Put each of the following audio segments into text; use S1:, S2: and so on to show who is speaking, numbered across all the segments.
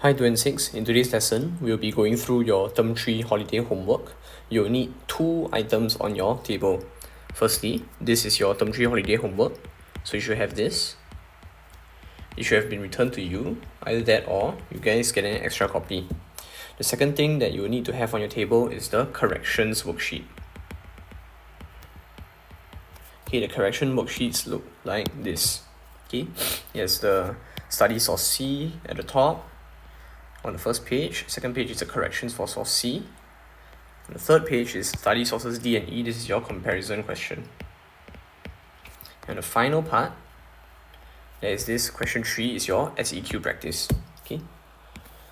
S1: Hi 26, in today's lesson, we'll be going through your Term 3 holiday homework. You'll need two items on your table. Firstly, this is your Term 3 holiday homework, so you should have this. It should have been returned to you, either that or you guys get an extra copy. The second thing that you will need to have on your table is the corrections worksheet. Okay, the correction worksheets look like this. Okay, here's the study source C at the top. On the first page, second page is the corrections for source C. On the third page is study sources D and E. This is your comparison question. And the final part, there is this question 3 is your SEQ practice. Okay.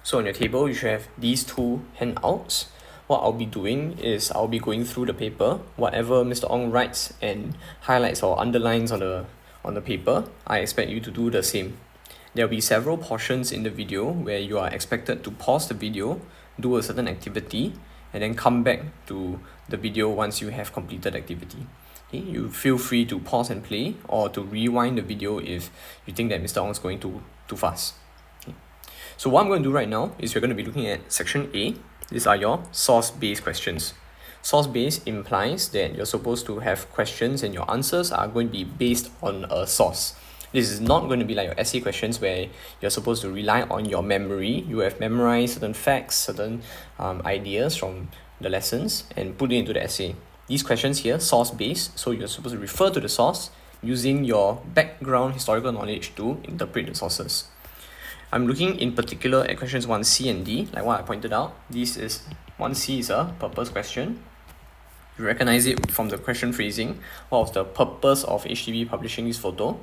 S1: So on your table, you should have these two handouts. What I'll be doing is I'll be going through the paper. Whatever Mr. Ong writes and highlights or underlines on the paper, I expect you to do the same. There will be several portions in the video where you are expected to pause the video, do a certain activity, and then come back to the video once you have completed the activity. Okay, you feel free to pause and play or to rewind the video if you think that Mr. Ong is going too fast. Okay. So what I'm going to do right now is we're going to be looking at section A. These are your source-based questions. Source-based implies that you're supposed to have questions and your answers are going to be based on a source. This is not going to be like your essay questions where you're supposed to rely on your memory. You have memorized certain facts, certain ideas from the lessons and put it into the essay. These questions here, source-based, so you're supposed to refer to the source using your background historical knowledge to interpret the sources. I'm looking in particular at questions 1C and D, like what I pointed out. This is 1C is a purpose question. You recognize it from the question phrasing. What was the purpose of HDB publishing this photo?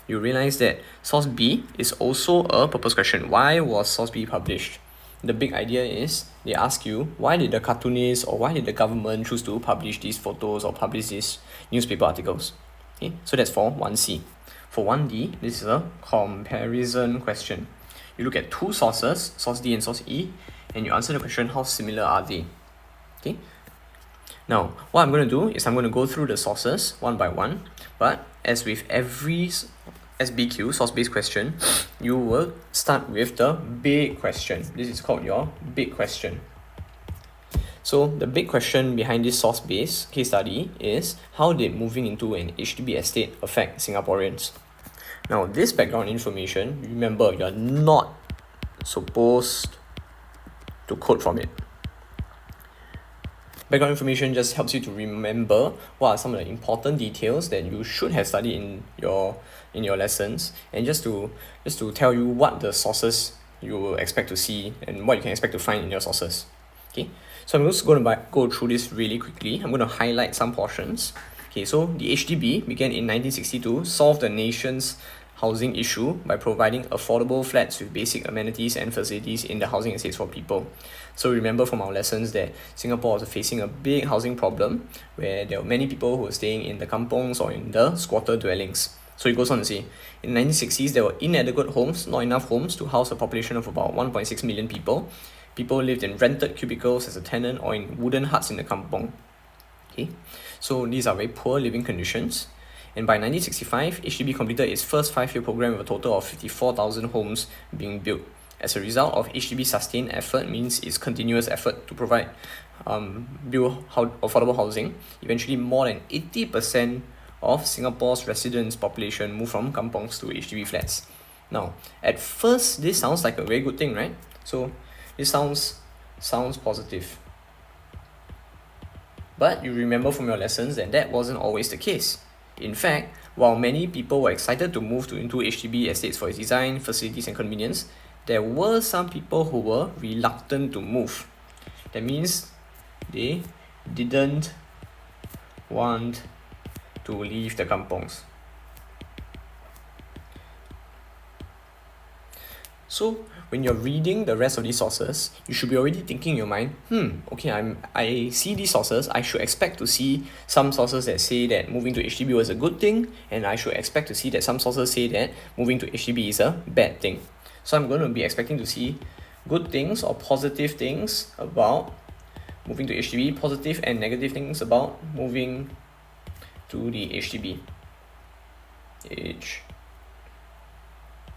S1: You realize that source B is also a purpose question. Why was source B published? The big idea is they ask you, why did the cartoonist or why did the government choose to publish these photos or publish these newspaper articles? Okay, so that's for 1C. For 1D, this is a comparison question. You look at two sources, source D and source E, and you answer the question, how similar are they? Okay. Now, what I'm going to do is I'm going to go through the sources one by one, but as with every SBQ, source-based question, you will start with the big question. This is called your big question. So the big question behind this source-based case study is, how did moving into an HDB estate affect Singaporeans? Now, this background information, remember, you're not supposed to quote from it. Background information just helps you to remember what are some of the important details that you should have studied in your lessons, and just to tell you what the sources you will expect to see and what you can expect to find in your sources. Okay, so I'm just going to go through this really quickly. I'm going to highlight some portions. Okay, so the HDB began in 1960 to solve the nation's housing issue by providing affordable flats with basic amenities and facilities in the housing estates for people. So remember from our lessons that Singapore was facing a big housing problem where there were many people who were staying in the kampongs or in the squatter dwellings. So it goes on to say, in the 1960s, there were inadequate homes, not enough homes to house a population of about 1.6 million people. People lived in rented cubicles as a tenant or in wooden huts in the kampong. Okay, so these are very poor living conditions. And by 1965, HDB completed its first 5-year program with a total of 54,000 homes being built. As a result of HDB's sustained effort, means its continuous effort to provide build affordable housing, eventually more than 80% of Singapore's residents' population moved from kampongs to HDB flats. Now, at first, this sounds like a very good thing, right? So this sounds positive. But you remember from your lessons that wasn't always the case. In fact, while many people were excited to move into HDB estates for its design, facilities and convenience, there were some people who were reluctant to move. That means they didn't want to leave the kampongs. So when you're reading the rest of these sources, you should be already thinking in your mind, okay, I see these sources, I should expect to see some sources that say that moving to HDB was a good thing, and I should expect to see that some sources say that moving to HDB is a bad thing. So I'm going to be expecting to see good things or positive things about moving to HDB, positive and negative things about moving to the HDB.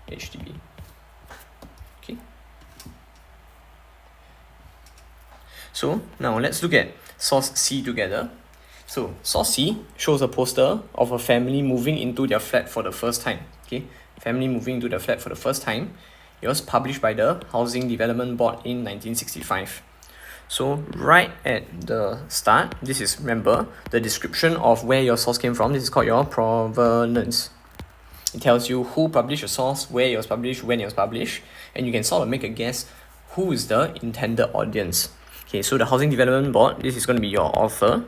S1: HDB. Okay. So now let's look at source C together. So source C shows a poster of a family moving into their flat for the first time. Okay, family moving into the flat for the first time. It was published by the Housing Development Board in 1965. So right at the start, this is, remember, the description of where your source came from. This is called your provenance. It tells you who published your source, where it was published, when it was published, and you can sort of make a guess who is the intended audience. Okay, so the Housing Development Board, this is going to be your author.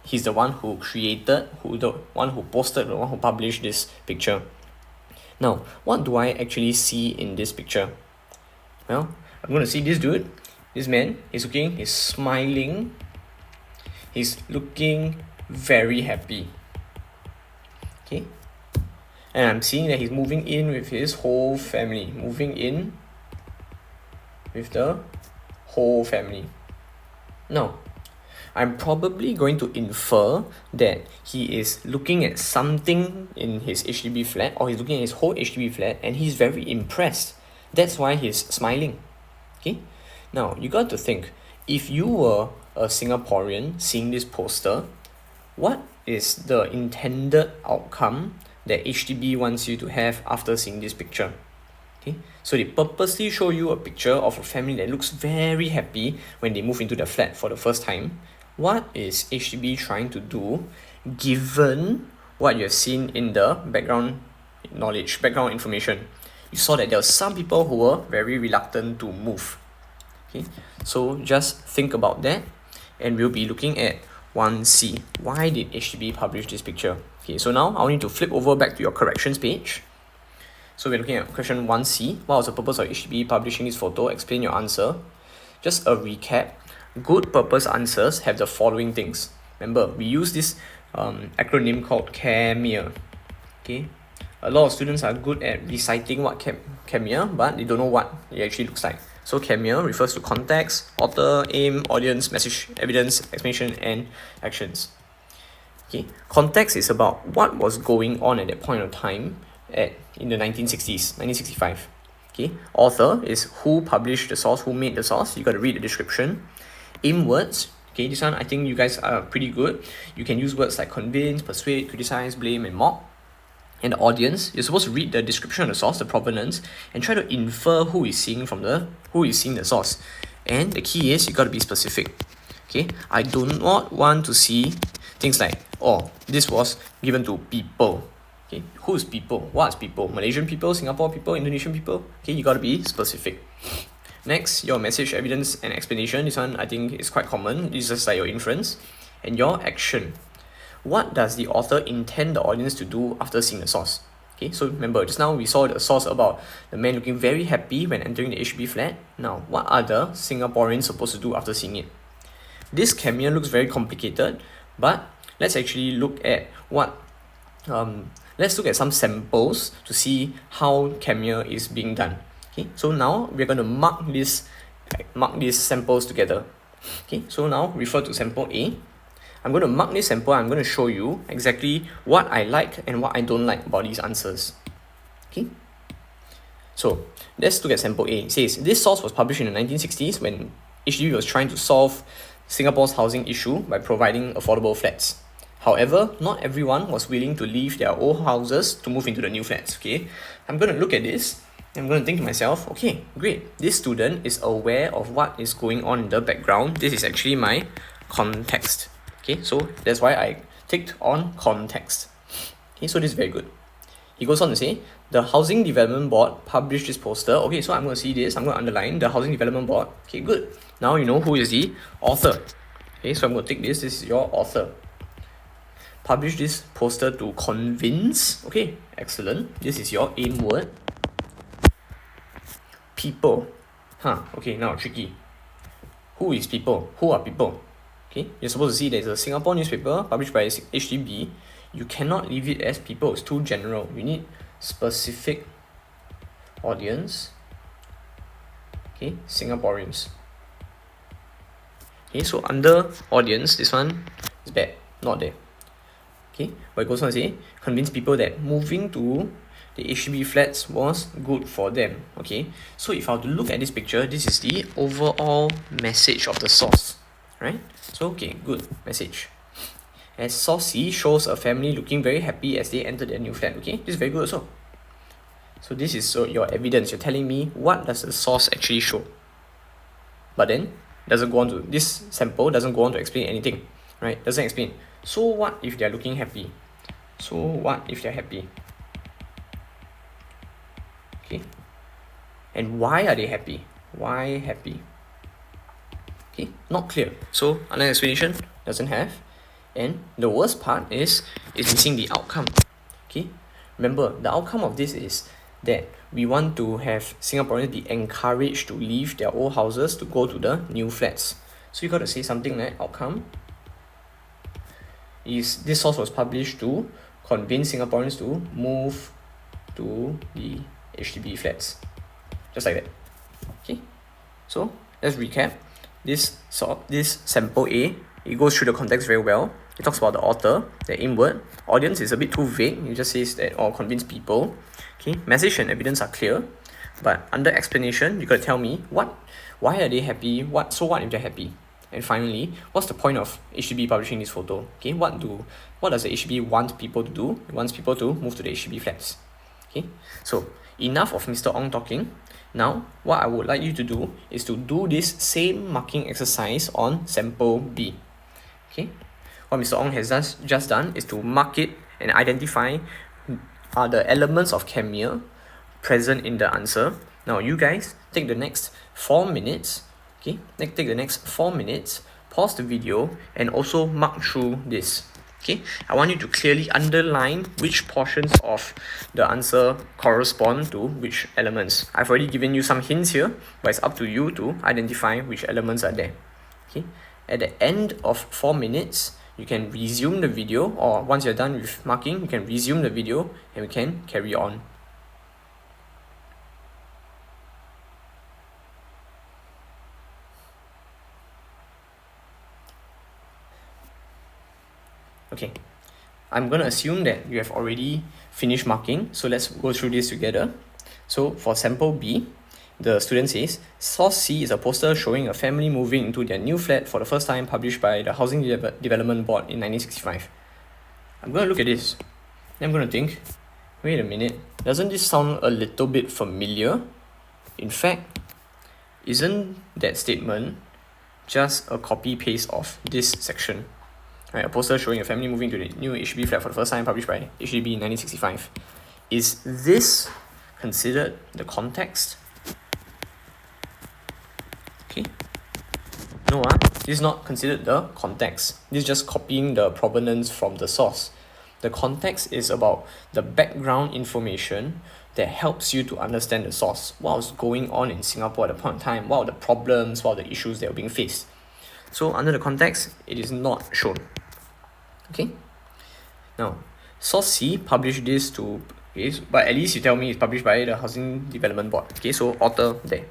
S1: He's the one who created, the one who posted, the one who published this picture. Now, what do I actually see in this picture? Well, I'm going to see this dude, this man, he's smiling, he's looking very happy. Okay, and I'm seeing that he's moving in with his whole family, moving in with the whole family. Now, I'm probably going to infer that he is looking at something in his HDB flat, or he's looking at his whole HDB flat and he's very impressed. That's why he's smiling. Okay? Now, you got to think, if you were a Singaporean seeing this poster, what is the intended outcome that HDB wants you to have after seeing this picture? Okay, so they purposely show you a picture of a family that looks very happy when they move into the flat for the first time. What is HDB trying to do given what you have seen in the background knowledge, background information? You saw that there were some people who were very reluctant to move. Okay, so just think about that, and we'll be looking at 1C. Why did HDB publish this picture? Okay, so now I want you to flip over back to your corrections page. So we're looking at question 1C. What was the purpose of HDB publishing this photo? Explain your answer. Just a recap. Good purpose answers have the following things. Remember, we use this acronym called CAMEA. Okay, a lot of students are good at reciting what CAMEA, but they don't know what it actually looks like. So CAMEA refers to context, author, aim, audience, message, evidence, explanation, and actions. Okay, context is about what was going on at that point of time in the 1960s, 1965. Okay, author is who published the source, who made the source. You got to read the description. Aim words. Okay, this one I think you guys are pretty good. You can use words like convince, persuade, criticize, blame, and mock. And the audience, you're supposed to read the description of the source, the provenance, and try to infer who is seeing the source. And the key is you got to be specific. Okay, I do not want to see things like, oh, this was given to people. Okay, who's people? What's people? Malaysian people, Singapore people, Indonesian people? Okay, you gotta be specific. Next, your message, evidence, and explanation. This one I think is quite common. This is just like your inference. And your action. What does the author intend the audience to do after seeing the source? Okay, so remember, just now we saw the source about the man looking very happy when entering the HDB flat. Now, what are the Singaporeans supposed to do after seeing it? This CAMEA looks very complicated, but let's actually look at let's look at some samples to see how CAMEA is being done. Okay, so now we're going to mark these samples together. Okay, so now refer to sample A. I'm going to mark this sample. I'm going to show you exactly what I like and what I don't like about these answers. Okay, so let's look at sample A. It says this source was published in the 1960s when HDB was trying to solve Singapore's housing issue by providing affordable flats. However, not everyone was willing to leave their old houses to move into the new flats. Okay, I'm going to look at this. I'm going to think to myself, okay, great. This student is aware of what is going on in the background. This is actually my context. Okay, so that's why I ticked on context. Okay, so this is very good. He goes on to say, the Housing Development Board published this poster. Okay, so I'm going to see this. I'm going to underline the Housing Development Board. Okay, good. Now you know who is the author. Okay, so I'm going to take this. This is your author. Publish this poster to convince. Okay, excellent. This is your aim word. People. Okay, now tricky. Who is people? Who are people? Okay, you're supposed to see there's a Singapore newspaper published by HDB. You cannot leave it as people. It's too general. You need specific audience. Okay, Singaporeans. Okay, so under audience, this one is bad. Not there. Okay, but it goes on to say, convince people that moving to the HDB flats was good for them. Okay, so if I were to look at this picture, this is the overall message of the source. right? So okay, good message. As source C shows a family looking very happy as they enter their new flat. Okay, this is very good also. So this is your evidence. You're telling me what does the source actually show. But then doesn't go on to this sample doesn't go on to explain anything, right? Doesn't explain. So what if they're looking happy? So what if they're happy? Okay. And why are they happy? Why happy? Okay, not clear. So another explanation doesn't have. And the worst part is missing the outcome. Okay, remember the outcome of this is that we want to have Singaporeans be encouraged to leave their old houses to go to the new flats. So you got to say something like outcome is this source was published to convince Singaporeans to move to the HDB flats. Just like that. Okay, so let's recap. This sample A, it goes through the context very well. It talks about the author, the aim word. Audience is a bit too vague. It just says that convince people. Okay, message and evidence are clear, but under explanation, you gotta tell me why are they happy? So what if they're happy? And finally, what's the point of HDB publishing this photo? Okay, what does the HDB want people to do? It wants people to move to the HDB flats. Okay, so enough of Mr. Ong talking. Now, what I would like you to do is to do this same marking exercise on sample B. Okay, what Mr. Ong has just done is to mark it and identify the elements of Camille present in the answer. Now, you guys take the next 4 minutes. Okay, take the next 4 minutes, pause the video, and also mark through this. Okay, I want you to clearly underline which portions of the answer correspond to which elements. I've already given you some hints here, but it's up to you to identify which elements are there. Okay, at the end of 4 minutes, you can resume the video, or once you're done with marking, you can resume the video and we can carry on. Okay, I'm going to assume that you have already finished marking, so let's go through this together. So for sample B, the student says, source C is a poster showing a family moving into their new flat for the first time, published by the Housing Development Board in 1965. I'm going to look at this, then I'm going to think, wait a minute, doesn't this sound a little bit familiar? In fact, isn't that statement just a copy-paste of this section? Right, a poster showing a family moving to the new HDB flat for the first time, published by HDB in 1965. Is this considered the context? Okay. No, this is not considered the context. This is just copying the provenance from the source. The context is about the background information that helps you to understand the source. What was going on in Singapore at the point in time? What are the problems? What are the issues that were being faced? So under the context, it is not shown. Okay, now source C published this to, but at least you tell me it's published by the Housing Development Board. Okay, so author there.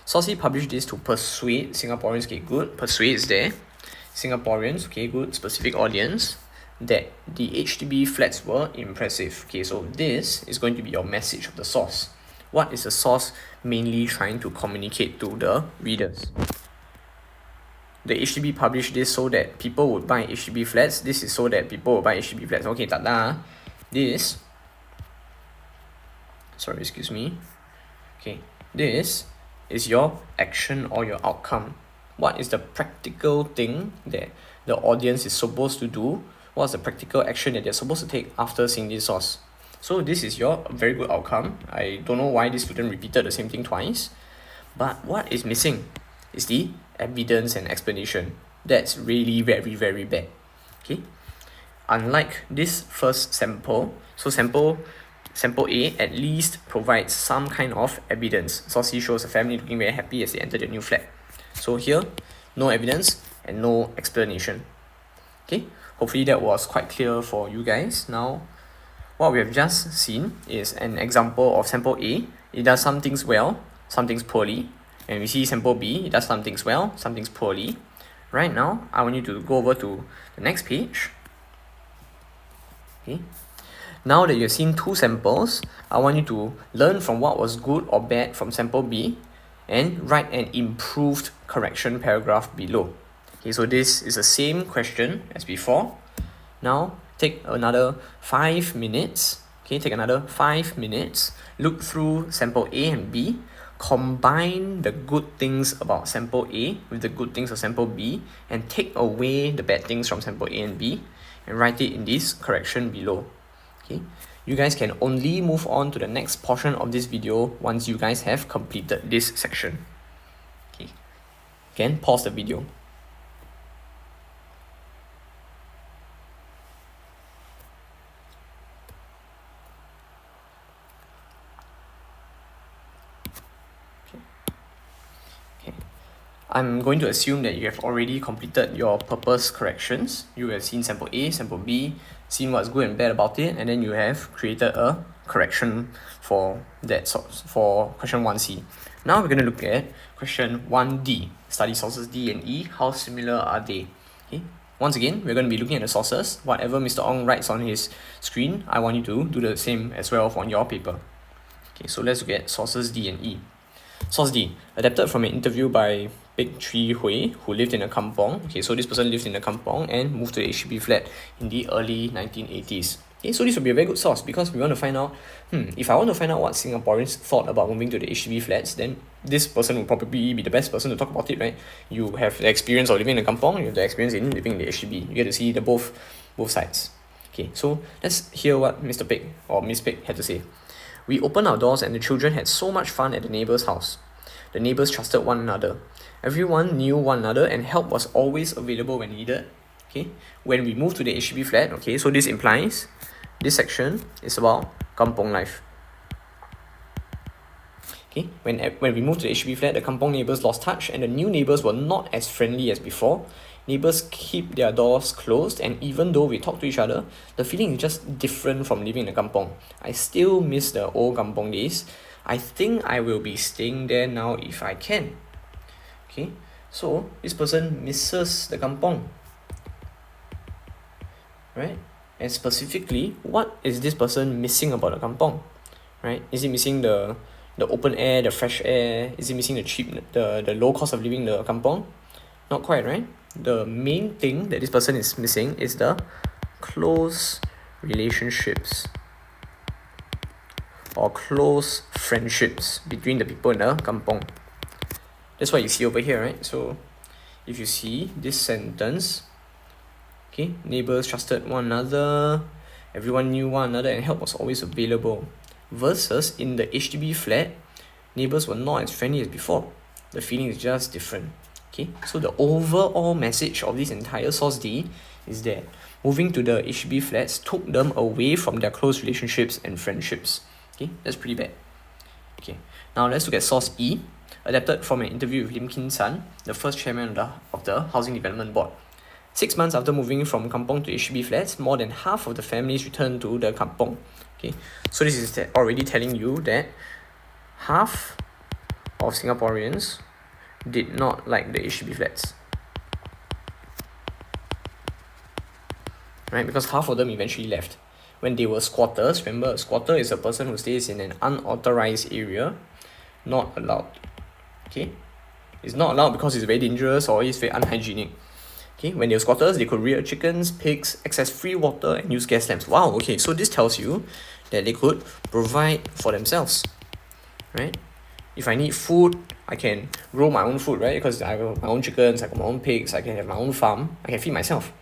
S1: Source C published this to persuade Singaporeans. Okay, good. Persuade is there. Singaporeans. Okay, good. Specific audience that the HDB flats were impressive. Okay, so this is going to be your message of the source. What is the source mainly trying to communicate to the readers? The HDB published this so that people would buy HDB flats. This is so that people would buy HDB flats. Okay, this, sorry, excuse me. Okay, this is your action or your outcome. What is the practical thing that the audience is supposed to do? What's the practical action that they're supposed to take after seeing this source? So this is your very good outcome. I don't know why this student repeated the same thing twice. But what is missing is the evidence and explanation. That's really very, very bad. Okay. Unlike this first sample, so sample A at least provides some kind of evidence. Source C shows a family looking very happy as they enter their new flat. So here, no evidence and no explanation. Okay. Hopefully that was quite clear for you guys. Now, what we have just seen is an example of sample A. It does some things well, some things poorly. And we see sample B, it does some things well, some things poorly. Right now, I want you to go over to the next page. Okay. Now that you've seen two samples, I want you to learn from what was good or bad from sample B and write an improved correction paragraph below. Okay, so this is the same question as before. Now take another 5 minutes. Okay, take another 5 minutes. Look through sample A and B. Combine the good things about sample A with the good things of sample B and take away the bad things from sample A and B and write it in this correction below. Okay, you guys can only move on to the next portion of this video once you guys have completed this section. Okay, again, pause the video. I'm going to assume that you have already completed your purpose corrections. You have seen sample A, sample B, seen what's good and bad about it, and then you have created a correction for that for question 1C. Now we're going to look at question 1D, study sources D and E. How similar are they? Okay. Once again, we're going to be looking at the sources. Whatever Mr. Ong writes on his screen, I want you to do the same as well on your paper. Okay, so let's look at sources D and E. Source D, adapted from an interview by Pek Chee Hui, who lived in a kampong. Okay, so this person lived in a kampong and moved to the HDB flat in the early 1980s. Okay, so this would be a very good source because we want to find out, if I want to find out what Singaporeans thought about moving to the HDB flats, then this person will probably be the best person to talk about it, right? You have the experience of living in a kampong, you have the experience in living in the HDB. You get to see the both sides. Okay, so let's hear what Mr. Pek or Miss Pek had to say. We opened our doors and the children had so much fun at the neighbour's house. The neighbours trusted one another. Everyone knew one another and help was always available when needed. Okay, when we moved to the HDB flat, okay, so this implies this section is about kampong life. Okay, when we moved to the HDB flat, the kampong neighbours lost touch and the new neighbours were not as friendly as before. Neighbours keep their doors closed, and even though we talk to each other, the feeling is just different from living in a kampong. I still miss the old kampong days. I think I will be staying there now if I can. Okay, so this person misses the kampong, right? And specifically, what is this person missing about the kampong, right? Is he missing the open air, the fresh air? Is he missing the low cost of living in the kampong? Not quite, right? The main thing that this person is missing is the close relationships or close friendships between the people in the kampong. That's what you see over here, right? So if you see this sentence, okay, neighbours trusted one another, everyone knew one another and help was always available. Versus in the HDB flat, neighbours were not as friendly as before. The feeling is just different. Okay, so the overall message of this entire source D is that moving to the HDB flats took them away from their close relationships and friendships. Okay, that's pretty bad. Okay, now let's look at source E, adapted from an interview with Lim Kim San, the first chairman of the Housing Development Board. 6 months after moving from kampong to HDB flats, more than half of the families returned to the kampong. Okay, so this is already telling you that half of Singaporeans did not like the HDB flats, right? Because half of them eventually left. When they were squatters, remember, a squatter is a person who stays in an unauthorized area, not allowed. Okay, it's not allowed because it's very dangerous or it's very unhygienic. Okay, when they were squatters, they could rear chickens, pigs, access free water, and use gas lamps. Wow, okay, so this tells you that they could provide for themselves, right? If I need food, I can grow my own food, right? Because I have my own chickens, I got my own pigs, I can have my own farm, I can feed myself.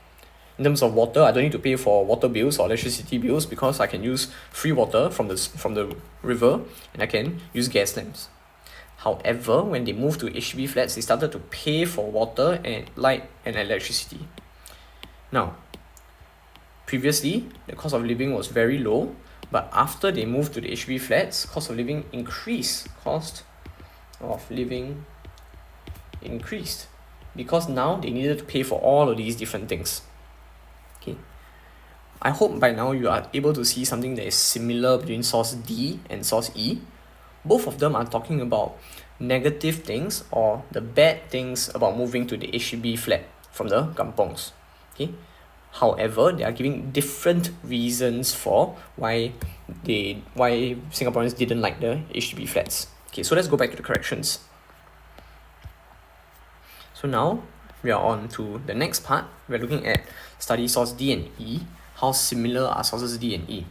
S1: In terms of water, I don't need to pay for water bills or electricity bills because I can use free water from the river and I can use gas lamps. However, when they moved to HDB flats, they started to pay for water and light and electricity. Now, previously, the cost of living was very low, but after they moved to the HDB flats, cost of living increased. Cost of living increased because now they needed to pay for all of these different things. Okay, I hope by now you are able to see something that is similar between source D and source E. Both of them are talking about negative things or the bad things about moving to the HDB flat from the kampongs. Okay, however, they are giving different reasons for why Singaporeans didn't like the HDB flats. Okay, so let's go back to the corrections. So now we are on to the next part. We're looking at study source D and E. How similar are sources D and E?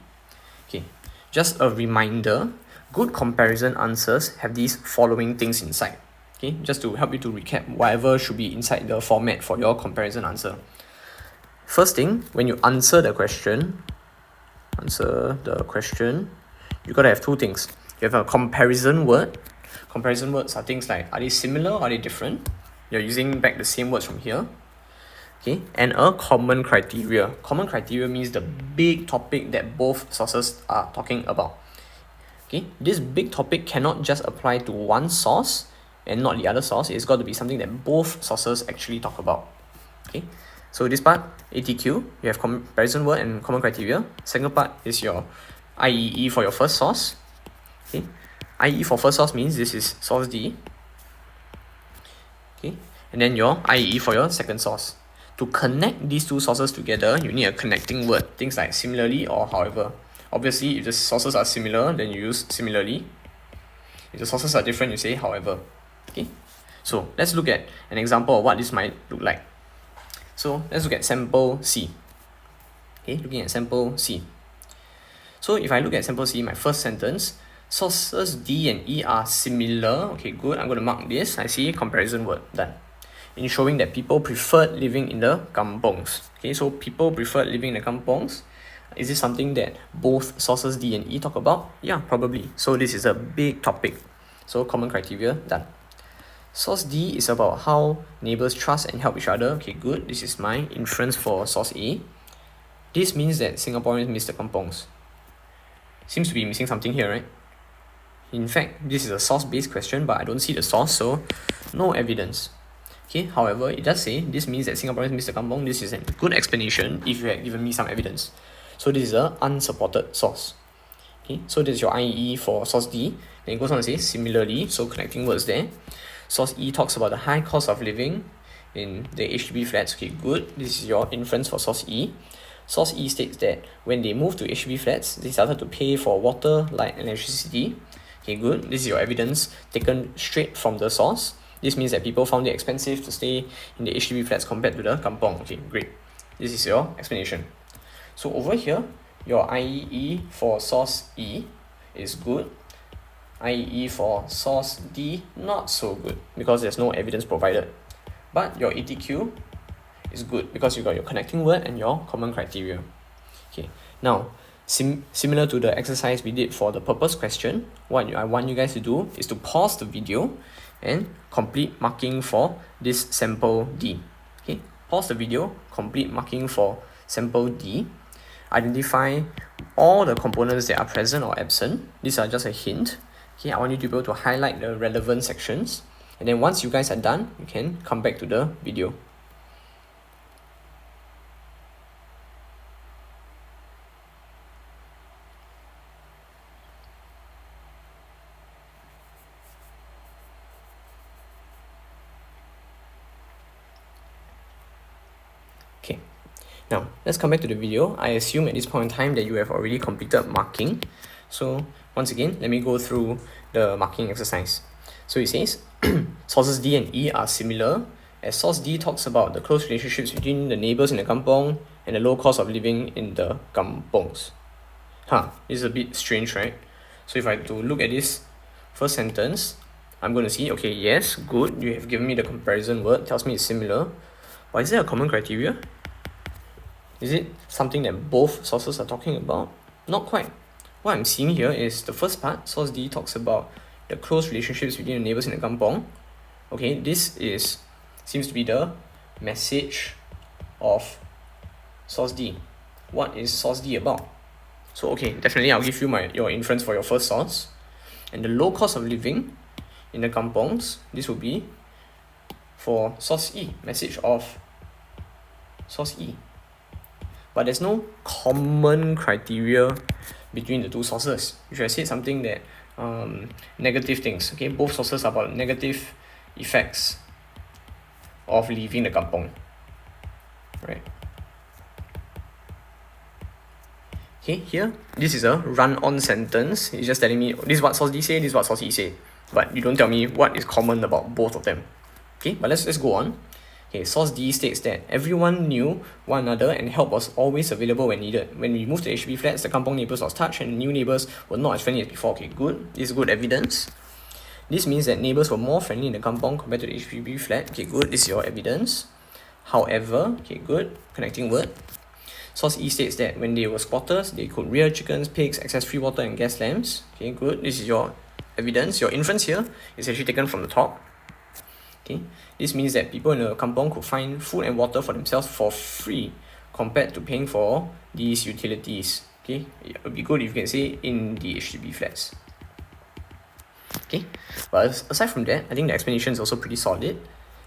S1: Okay, just a reminder, good comparison answers have these following things inside. Okay, just to help you to recap whatever should be inside the format for your comparison answer. First thing, when you answer the question, you gotta have two things. You have a comparison word. Comparison words are things like, are they similar or are they different? You're using back the same words from here. Okay, and a common criteria. Common criteria means the big topic that both sources are talking about. Okay, this big topic cannot just apply to one source and not the other source. It's got to be something that both sources actually talk about. Okay, so this part, ATQ, you have comparison word and common criteria. Second part is your IEE for your first source. Okay, IEE for first source means this is source D. Okay, and then your IEE for your second source. To connect these two sources together, you need a connecting word, things like similarly or however. Obviously, if the sources are similar, then you use similarly. If the sources are different, you say however. Okay, so let's look at an example of what this might look like. So let's look at sample C. Okay, looking at sample C. So if I look at sample C, my first sentence, sources D and E are similar. Okay, good. I'm going to mark this. I see comparison word. Done. In showing that people preferred living in the kampongs. Okay, so people preferred living in the kampongs. Is this something that both sources D and E talk about? Yeah, probably. So this is a big topic. So common criteria, done. Source D is about how neighbors trust and help each other. Okay, good. This is my inference for source A. This means that Singaporeans miss the kampongs. Seems to be missing something here, right? In fact, this is a source-based question, but I don't see the source, so no evidence. Okay, however, it does say this means that Singaporeans miss the kampong. This is a good explanation if you had given me some evidence. So this is an unsupported source. Okay, so this is your IEE for source D. Then it goes on to say similarly, so connecting words there. Source E talks about the high cost of living in the HDB flats. Okay, good. This is your inference for source E. Source E states that when they moved to HDB flats, they started to pay for water, light, and electricity. Okay, good. This is your evidence taken straight from the source. This means that people found it expensive to stay in the HDB flats compared to the kampong. Okay, great. This is your explanation. So over here, your IEE for source E is good. IEE for source D, not so good because there's no evidence provided. But your ATQ is good because you got your connecting word and your common criteria. Okay, now similar to the exercise we did for the purpose question, what I want you guys to do is to pause the video and complete marking for this sample D. Okay, pause the video, complete marking for sample D. Identify all the components that are present or absent. These are just a hint. Okay, I want you to be able to highlight the relevant sections. And then once you guys are done, you can come back to the video. Okay, now let's come back to the video. I assume at this point in time that you have already completed marking. So once again, let me go through the marking exercise. So it says, sources D and E are similar, as source D talks about the close relationships between the neighbors in the kampong and the low cost of living in the kampongs. This is a bit strange, right? So if I to look at this first sentence, I'm going to see, okay, yes, good, you have given me the comparison word, tells me it's similar. But is there a common criteria? Is it something that both sources are talking about? Not quite. What I'm seeing here is the first part, source D talks about the close relationships between the neighbors in the kampong. Okay, this seems to be the message of source D. What is source D about? So okay, definitely I'll give you your inference for your first source. And the low cost of living in the kampongs, this will be for source E, message of source E. But there's no common criteria between the two sources. If I said something that negative things, okay, both sources are about negative effects of leaving the kampong, right? Okay, here, this is a run-on sentence. It's just telling me, this is what source D say, this is what source E say. But you don't tell me what is common about both of them. Okay, but let's go on. Okay, source D states that everyone knew one another and help was always available when needed. When we moved to HDB flats, the kampong neighbours lost touch and new neighbours were not as friendly as before. Okay, good. This is good evidence. This means that neighbours were more friendly in the kampong compared to the HDB flat. Okay, good. This is your evidence. However, okay, good. Connecting word. Source E states that when they were squatters, they could rear chickens, pigs, access free water and gas lamps. Okay, good. This is your evidence. Your inference here is actually taken from the top. Okay, this means that people in the kampong could find food and water for themselves for free compared to paying for these utilities. Okay, it would be good if you can say in the HDB flats. Okay, but aside from that, I think the explanation is also pretty solid.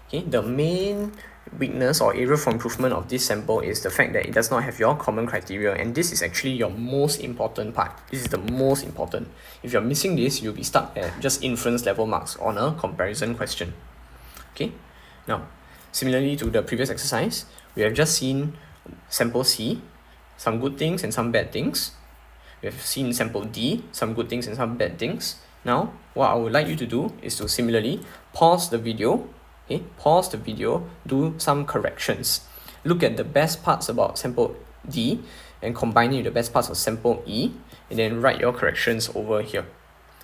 S1: Okay, the main weakness or area for improvement of this sample is the fact that it does not have your common criteria, and this is actually your most important part. This is the most important. If you're missing this, you'll be stuck at just inference level marks on a comparison question. Okay, now similarly to the previous exercise, we have just seen sample C, some good things and some bad things. We have seen sample D, some good things and some bad things. Now, what I would like you to do is to similarly pause the video, do some corrections. Look at the best parts about sample D and combine it with the best parts of sample E, and then write your corrections over here.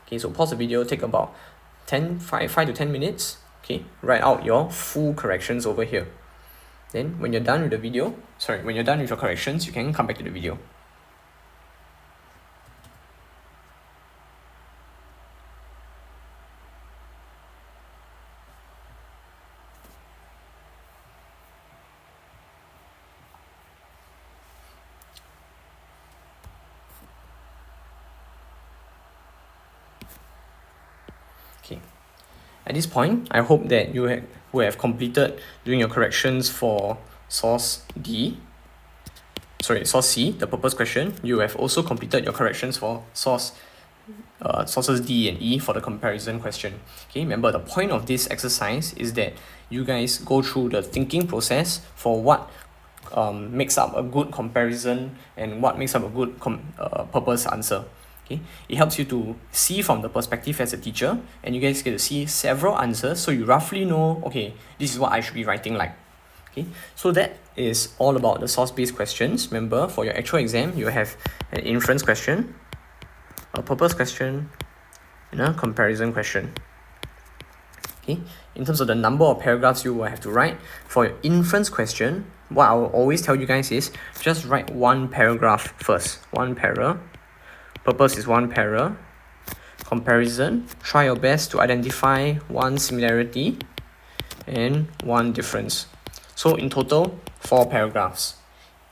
S1: Okay, so pause the video, take about 5 to 10 minutes. Okay, write out your full corrections over here. Then when you're done with the video, when you're done with your corrections, you can come back to the video. Okay. At this point, I hope that you will have completed doing your corrections for source C, the purpose question. You have also completed your corrections for sources D and E for the comparison question. Okay, remember the point of this exercise is that you guys go through the thinking process for what makes up a good comparison and what makes up a good purpose answer. Okay, it helps you to see from the perspective as a teacher, and you guys get to see several answers, so you roughly know, okay, this is what I should be writing like. Okay, so that is all about the source-based questions. Remember, for your actual exam, you have an inference question, a purpose question, and a comparison question. Okay, in terms of the number of paragraphs you will have to write, for your inference question, what I will always tell you guys is just write one paragraph first. One para. Purpose is one para. Comparison, try your best to identify one similarity and one difference. So in total, 4 paragraphs.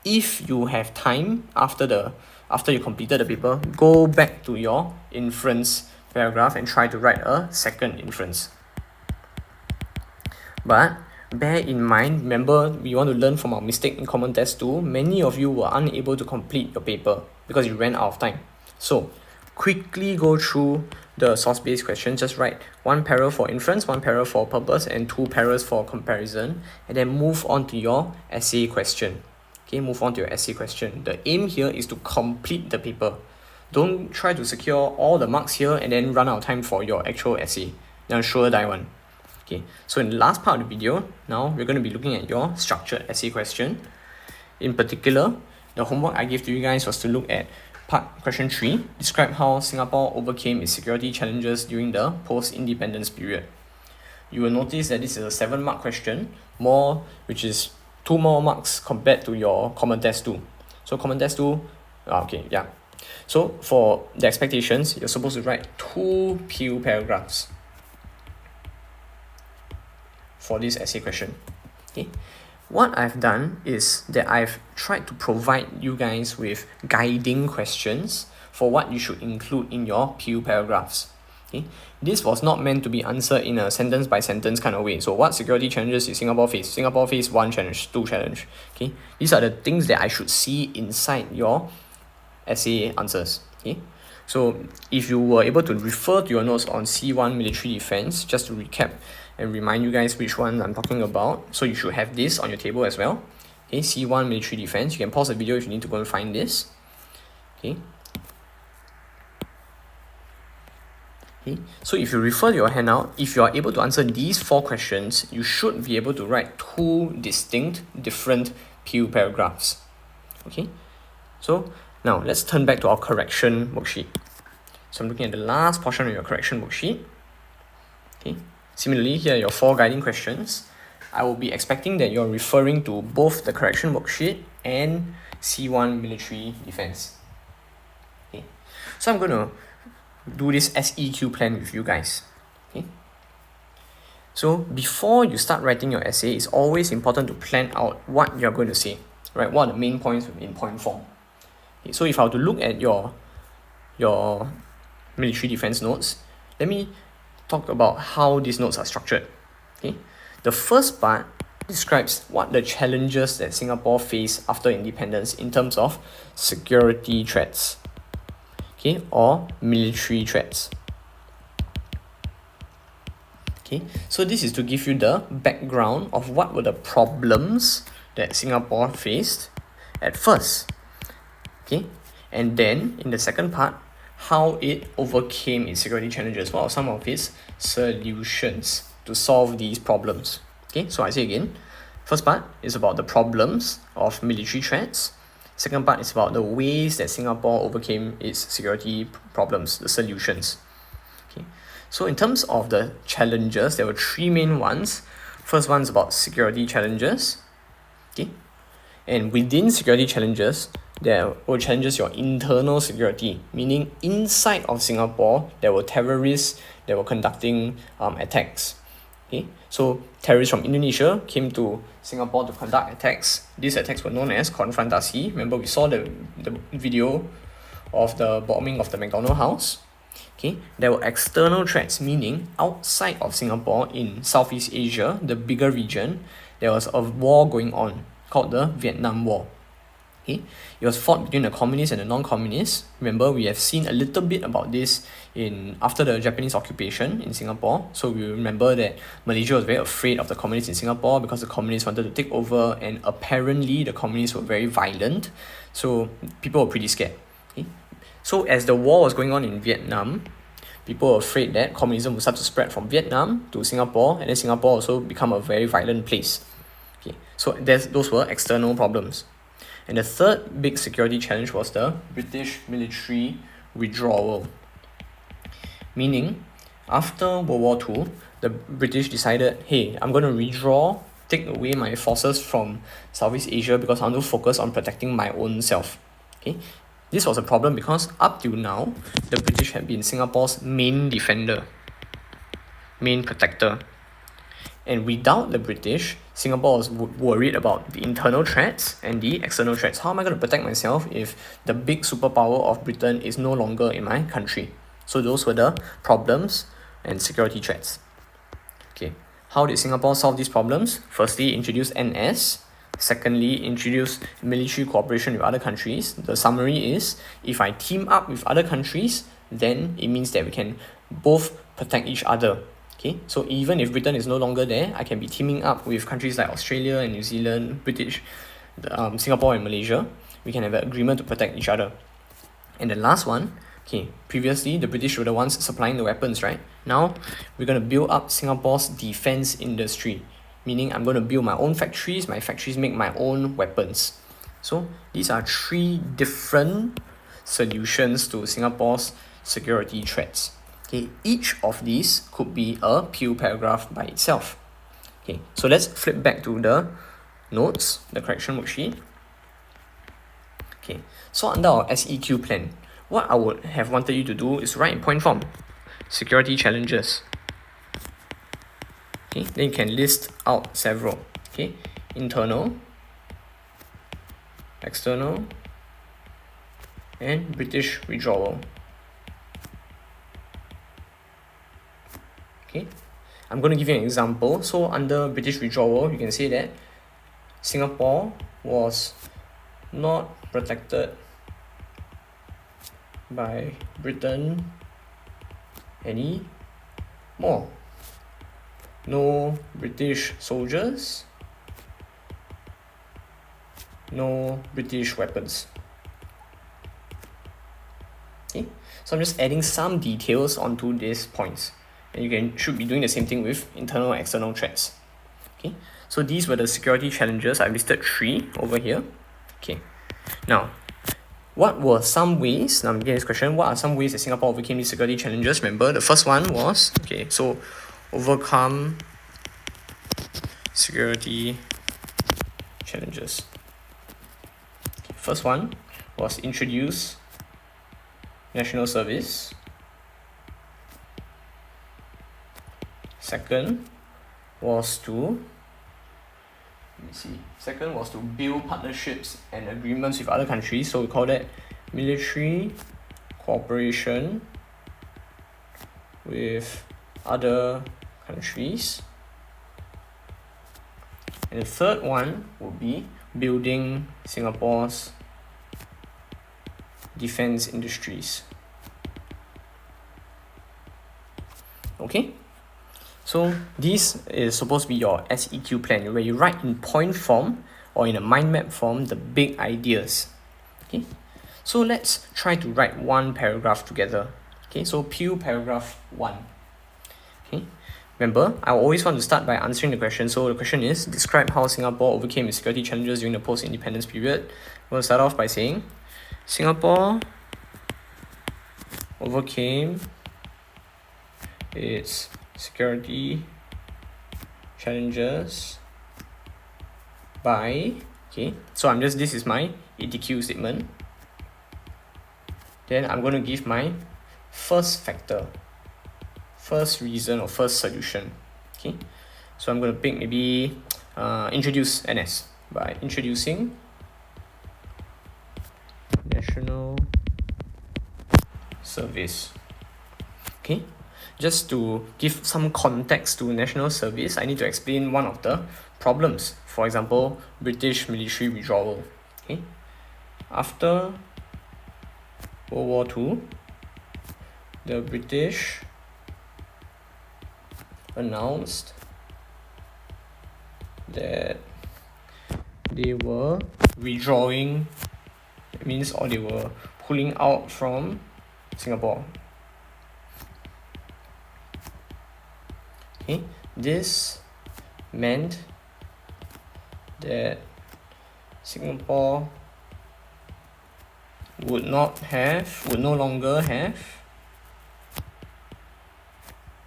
S1: If you have time after you completed the paper, go back to your inference paragraph and try to write a second inference. But bear in mind, remember, we want to learn from our mistake in Common Test 2. Many of you were unable to complete your paper because you ran out of time. So quickly go through the source-based questions. Just write 1 para for inference, 1 para for purpose, and 2 paras for comparison, and then move on to your essay question. Okay, move on to your essay question. The aim here is to complete the paper. Don't try to secure all the marks here and then run out of time for your actual essay. Then sure die one. Okay, so in the last part of the video, now we're going to be looking at your structured essay question. In particular, the homework I gave to you guys was to look at question 3, describe how Singapore overcame its security challenges during the post-independence period. You will notice that this is a 7-mark question, which is 2 more marks compared to your Common Test 2. So Common Test 2, So for the expectations, you're supposed to write 2 PU paragraphs for this essay question. Okay. What I've done is that I've tried to provide you guys with guiding questions for what you should include in your PU paragraphs. Okay? This was not meant to be answered in a sentence by sentence kind of way. So what security challenges did Singapore face? Singapore faced 1 challenge, 2 challenge. Okay? These are the things that I should see inside your essay answers. Okay? So if you were able to refer to your notes on C1 military defense, just to recap and remind you guys which one I'm talking about, so you should have this on your table as well. Okay, C1 military defense. You can pause the video if you need to go and find this. Okay. Okay, so if you refer to your handout, if you are able to answer these 4 questions, you should be able to write 2 distinct, different PU paragraphs. Okay, so now let's turn back to our correction worksheet. So I'm looking at the last portion of your correction worksheet. Okay, similarly, here are your 4 guiding questions. I will be expecting that you're referring to both the correction worksheet and C1 military defense. Okay, so I'm going to do this SEQ plan with you guys. Okay, so before you start writing your essay, it's always important to plan out what you're going to say, right? What are the main points in point form? Okay, so if I were to look at your military defense notes, let me talk about how these notes are structured. Okay, the first part describes what the challenges that Singapore faced after independence in terms of security threats, okay, or military threats. Okay, so this is to give you the background of what were the problems that Singapore faced at first. Okay, and then in the second part, how it overcame its security challenges. What are some of its solutions to solve these problems? Okay, so I say again, first part is about the problems of military threats. Second part is about the ways that Singapore overcame its security problems, the solutions. Okay, so in terms of the challenges, there were 3 main ones. First one is about security challenges. Okay, and within security challenges, there were challenges your internal security, meaning inside of Singapore, there were terrorists that were conducting attacks. Okay, so terrorists from Indonesia came to Singapore to conduct attacks. These attacks were known as konfrontasi. Remember, we saw the video of the bombing of the McDonald House. Okay, there were external threats, meaning outside of Singapore in Southeast Asia, the bigger region, there was a war going on called the Vietnam War. Okay, it was fought between the communists and the non-communists. Remember, we have seen a little bit about this after the Japanese occupation in Singapore. So we remember that Malaysia was very afraid of the communists in Singapore because the communists wanted to take over, and apparently the communists were very violent. So people were pretty scared. Okay, so as the war was going on in Vietnam, people were afraid that communism would start to spread from Vietnam to Singapore, and then Singapore also become a very violent place. Okay, so those were external problems. And the third big security challenge was the British military withdrawal. Meaning, after World War II, the British decided, hey, I'm going to withdraw, take away my forces from Southeast Asia because I want to focus on protecting my own self. Okay, this was a problem because up till now, the British had been Singapore's main defender, main protector. And without the British, Singapore was worried about the internal threats and the external threats. How am I going to protect myself if the big superpower of Britain is no longer in my country? So those were the problems and security threats. Okay, how did Singapore solve these problems? Firstly, introduce NS. Secondly, introduce military cooperation with other countries. The summary is, if I team up with other countries, then it means that we can both protect each other. Okay, so even if Britain is no longer there, I can be teaming up with countries like Australia and New Zealand, Singapore and Malaysia. We can have an agreement to protect each other. And the last one, okay, previously the British were the ones supplying the weapons, right? Now we're going to build up Singapore's defense industry, meaning I'm going to build my own factories. My factories make my own weapons. So these are 3 different solutions to Singapore's security threats. Okay, each of these could be a PU paragraph by itself. Okay, so let's flip back to the notes, the correction worksheet. Okay, so under our SEQ plan, what I would have wanted you to do is write in point form, security challenges. Okay, then you can list out several. Okay, internal, external, and British withdrawal. Okay, I'm going to give you an example. So under British withdrawal, you can say that Singapore was not protected by Britain anymore. No British soldiers, no British weapons. Okay, So I'm just adding some details onto these points. And you should be doing the same thing with internal and external threats. Okay, so these were the security challenges. I listed 3 over here. Okay, now what were some ways, now I'm getting this question, what are some ways that Singapore overcame these security challenges? Remember, the first one was, okay, so overcome security challenges. Okay, first one was introduce national service. Second was to build partnerships and agreements with other countries. So we call that military cooperation with other countries. And the third one would be building Singapore's defense industries. Okay? So this is supposed to be your SEQ plan, where you write in point form or in a mind map form the big ideas. Okay, so let's try to write one paragraph together. Okay, so Pew paragraph 1. Okay, remember, I always want to start by answering the question. So the question is, describe how Singapore overcame its security challenges during the post-independence period. I'm going to start off by saying, Singapore overcame its security challenges by, okay, so this is my ATQ statement. Then I'm going to give my first factor, first reason or first solution. Okay, so I'm going to pick maybe introduce NS by introducing national service. Okay, just to give some context to national service, I need to explain one of the problems. For example, British military withdrawal. Okay, after World War II, the British announced that they were withdrawing, it means, or they were pulling out from Singapore. Okay, this meant that Singapore would no longer have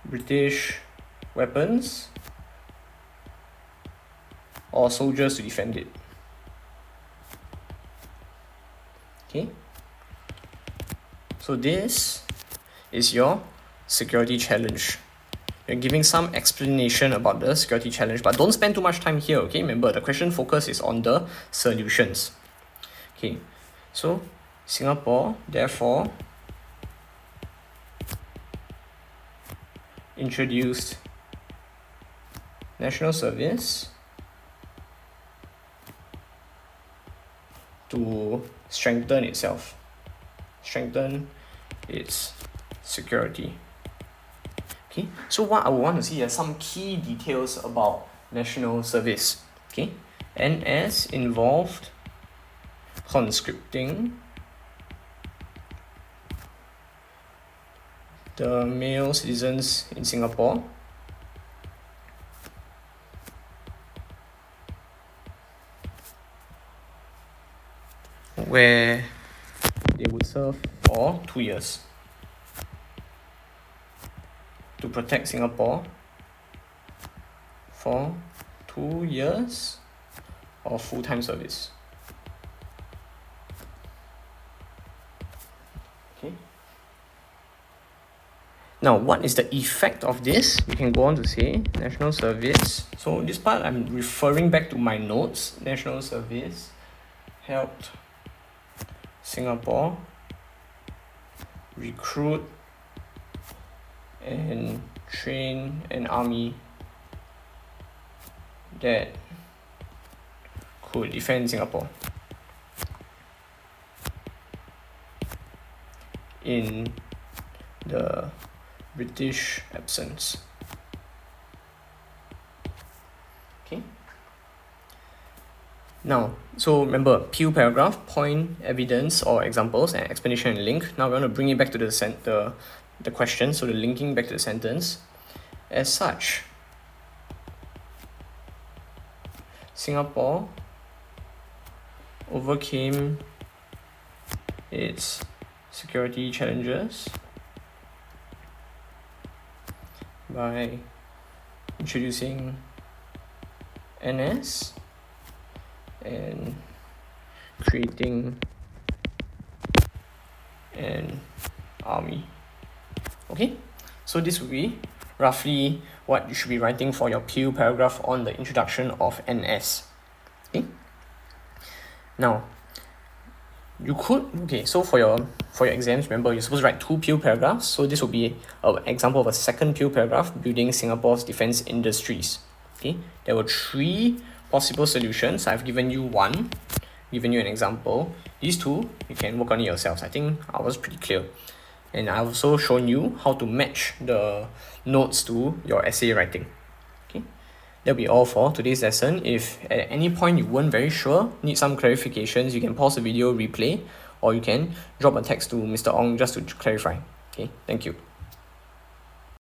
S1: British weapons or soldiers to defend it. Okay, so this is your security challenge. You're giving some explanation about the security challenge, but don't spend too much time here. Okay, remember, the question focus is on the solutions. Okay, so Singapore therefore introduced national service to strengthen its security. Okay, so what I would want to see are some key details about national service. Okay, NS involved conscripting the male citizens in Singapore where they would serve for 2 years to protect Singapore for 2 years of full-time service. Okay. Now, what is the effect of this? We can go on to say national service. So this part I'm referring back to my notes. National service helped Singapore recruit and train an army that could defend Singapore in the British absence. Okay. Now, so remember, PU paragraph, point, evidence or examples, and explanation and link. Now we're going to bring it back to the question, so the linking back to the sentence. As such, Singapore overcame its security challenges by introducing NS and creating an army. Okay, so this will be roughly what you should be writing for your PU paragraph on the introduction of NS. Okay, now you could, okay, so for your exams, remember you're supposed to write 2 PU paragraphs, so this will be an example of a second PU paragraph, building Singapore's defense industries. Okay, there were 3 possible solutions. I've given you one, given you an example. These 2, you can work on it yourselves. I think I was pretty clear. And I've also shown you how to match the notes to your essay writing. Okay, that'll be all for today's lesson. If at any point you weren't very sure, need some clarifications, you can pause the video, replay, or you can drop a text to Mr. Ong just to clarify. Okay, thank you.